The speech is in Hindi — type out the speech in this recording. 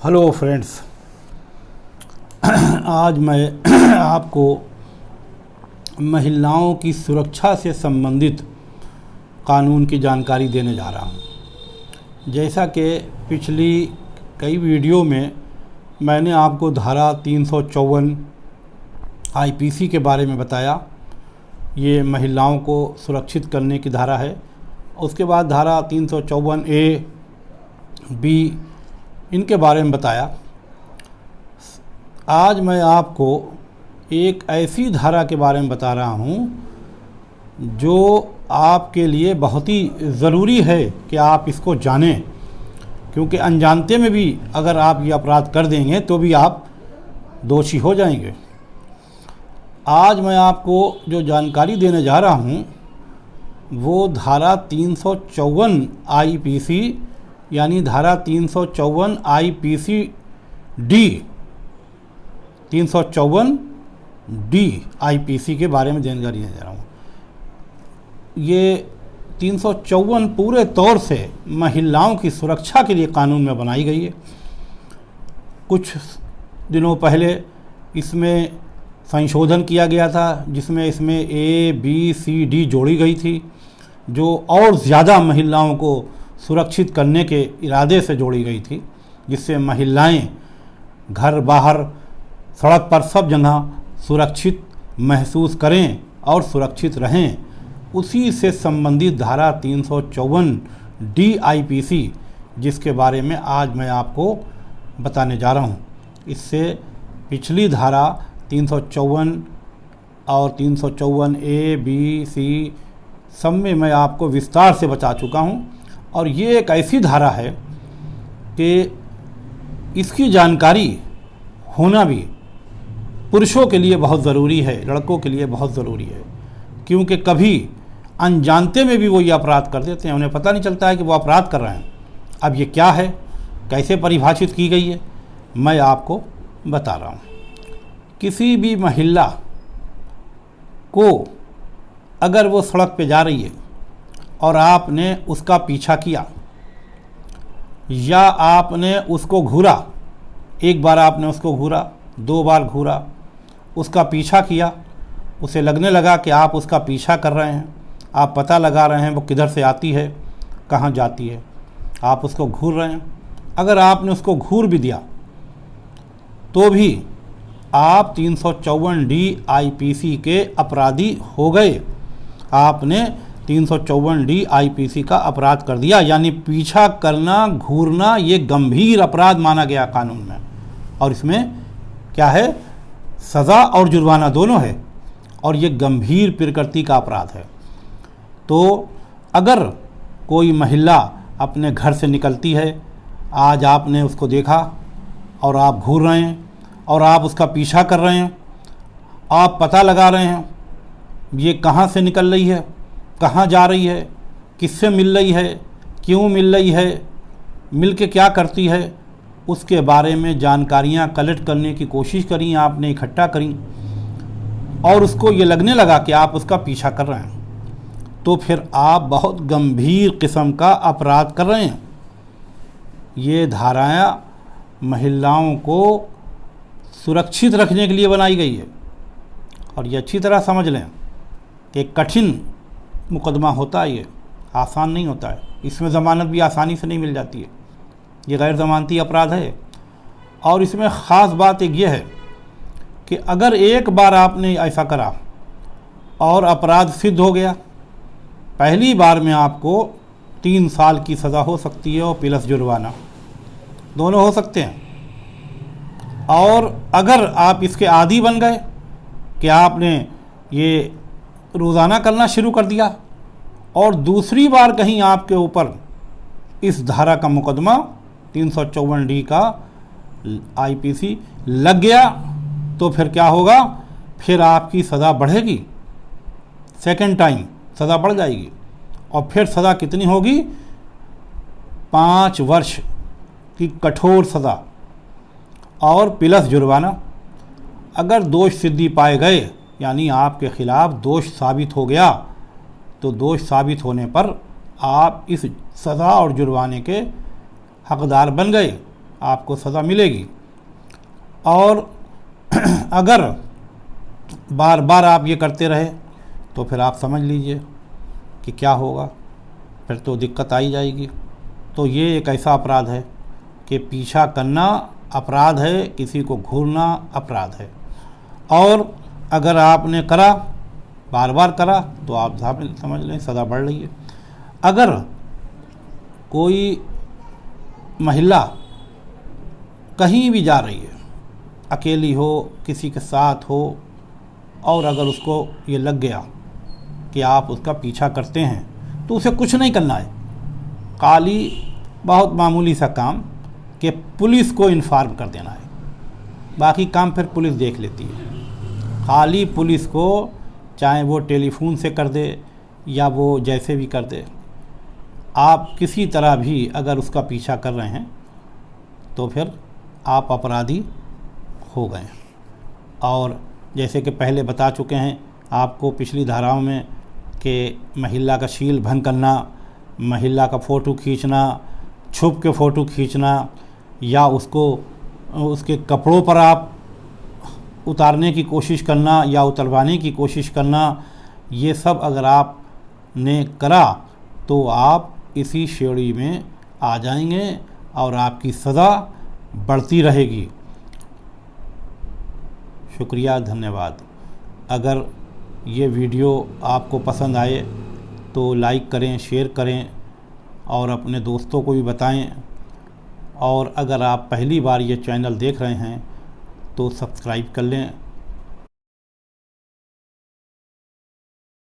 हेलो फ्रेंड्स, आज मैं आपको महिलाओं की सुरक्षा से संबंधित कानून की जानकारी देने जा रहा हूँ। जैसा कि पिछली कई वीडियो में मैंने आपको धारा 354 आईपीसी के बारे में बताया। ये महिलाओं को सुरक्षित करने की धारा है। उसके बाद धारा 354 ए, बी इनके बारे में बताया। आज मैं आपको एक ऐसी धारा के बारे में बता रहा हूँ जो आपके लिए बहुत ही ज़रूरी है कि आप इसको जानें, क्योंकि अनजानते में भी अगर आप ये अपराध कर देंगे तो भी आप दोषी हो जाएंगे। आज मैं आपको जो जानकारी देने जा रहा हूँ वो धारा 354 आईपीसी यानी धारा 354 आईपीसी डी 354 डी आईपीसी के बारे में जानकारी देने जा रहा हूँ। ये 354 पूरे तौर से महिलाओं की सुरक्षा के लिए कानून में बनाई गई है। कुछ दिनों पहले इसमें संशोधन किया गया था, जिसमें इसमें ए, बी, सी, डी जोड़ी गई थी, जो और ज़्यादा महिलाओं को सुरक्षित करने के इरादे से जोड़ी गई थी, जिससे महिलाएं घर बाहर सड़क पर सब जगह सुरक्षित महसूस करें और सुरक्षित रहें। उसी से संबंधित धारा 354 डी आईपीसी, जिसके बारे में आज मैं आपको बताने जा रहा हूं। इससे पिछली धारा 354 और 354 ए, बी, सी सब में मैं आपको विस्तार से बता चुका हूं। और ये एक ऐसी धारा है कि इसकी जानकारी होना भी पुरुषों के लिए बहुत ज़रूरी है, लड़कों के लिए बहुत ज़रूरी है, क्योंकि कभी अनजानते में भी वो ये अपराध कर देते हैं, उन्हें पता नहीं चलता है कि वो अपराध कर रहे हैं। अब ये क्या है, कैसे परिभाषित की गई है, मैं आपको बता रहा हूँ। किसी भी महिला को अगर वो सड़क पे जा रही है और आपने उसका पीछा किया या आपने उसको घूरा, एक बार आपने उसको घूरा, दो बार घूरा, उसका पीछा किया, उसे लगने लगा कि आप उसका पीछा कर रहे हैं, आप पता लगा रहे हैं वो किधर से आती है, कहाँ जाती है, आप उसको घूर रहे हैं, अगर आपने उसको घूर भी दिया तो भी आप 354 डी आईपीसी के अपराधी हो गए। आपने 354 डी आईपीसी का अपराध कर दिया, यानी पीछा करना, घूरना, ये गंभीर अपराध माना गया कानून में। और इसमें क्या है, सज़ा और जुर्माना दोनों है, और ये गंभीर प्रकृति का अपराध है। तो अगर कोई महिला अपने घर से निकलती है, आज आपने उसको देखा और आप घूर रहे हैं और आप उसका पीछा कर रहे हैं, आप पता लगा रहे हैं ये कहाँ से निकल रही है, कहाँ जा रही है, किससे मिल रही है, क्यों मिल रही है, मिल के क्या करती है, उसके बारे में जानकारियाँ कलेक्ट करने की कोशिश करी, आपने इकट्ठा करी और उसको ये लगने लगा कि आप उसका पीछा कर रहे हैं, तो फिर आप बहुत गंभीर किस्म का अपराध कर रहे हैं। ये धाराएँ महिलाओं को सुरक्षित रखने के लिए बनाई गई है। और ये अच्छी तरह समझ लें कि कठिन मुकदमा होता है, ये आसान नहीं होता है। इसमें ज़मानत भी आसानी से नहीं मिल जाती है, ये गैर ज़मानती अपराध है। और इसमें ख़ास बात एक ये है कि अगर एक बार आपने ऐसा करा और अपराध सिद्ध हो गया, पहली बार में आपको 3 साल की सज़ा हो सकती है और प्लस जुर्माना, दोनों हो सकते हैं। और अगर आप इसके आदी बन गए कि आपने ये रोज़ाना करना शुरू कर दिया और दूसरी बार कहीं आपके ऊपर इस धारा का मुकदमा 354 डी का आईपीसी लग गया, तो फिर क्या होगा, फिर आपकी सज़ा बढ़ेगी, सेकंड टाइम सज़ा बढ़ जाएगी। और फिर सज़ा कितनी होगी, 5 वर्ष की कठोर सज़ा और प्लस जुर्माना। अगर दोष सिद्धि पाए गए, यानी आपके खिलाफ दोष साबित हो गया, तो दोष साबित होने पर आप इस सज़ा और जुर्माने के हकदार बन गए आपको सज़ा मिलेगी। और अगर बार बार आप ये करते रहे तो फिर आप समझ लीजिए कि क्या होगा, फिर तो दिक्कत आई जाएगी। तो ये एक ऐसा अपराध है कि पीछा करना अपराध है, किसी को घूरना अपराध है। और अगर आपने करा, बार बार करा, तो आप समझ लें सज़ा बढ़ रही है। अगर कोई महिला कहीं भी जा रही है, अकेली हो, किसी के साथ हो, और अगर उसको ये लग गया कि आप उसका पीछा करते हैं, तो उसे कुछ नहीं करना है, खाली बहुत मामूली सा काम कि पुलिस को इन्फॉर्म कर देना है। बाकी काम फिर पुलिस देख लेती है। खाली पुलिस को, चाहे वो टेलीफोन से कर दे या वो जैसे भी कर दे, आप किसी तरह भी अगर उसका पीछा कर रहे हैं तो फिर आप अपराधी हो गए। और जैसे कि पहले बता चुके हैं आपको पिछली धाराओं में कि महिला का शील भंग करना, महिला का फ़ोटो खींचना, छुप के फ़ोटो खींचना, या उसको उसके कपड़ों पर आप उतारने की कोशिश करना या उतरवाने की कोशिश करना, ये सब अगर आपने करा तो आप इसी श्रेणी में आ जाएंगे और आपकी सज़ा बढ़ती रहेगी। शुक्रिया, धन्यवाद। अगर ये वीडियो आपको पसंद आए तो लाइक करें, शेयर करें और अपने दोस्तों को भी बताएं। और अगर आप पहली बार ये चैनल देख रहे हैं तो सब्सक्राइब कर लें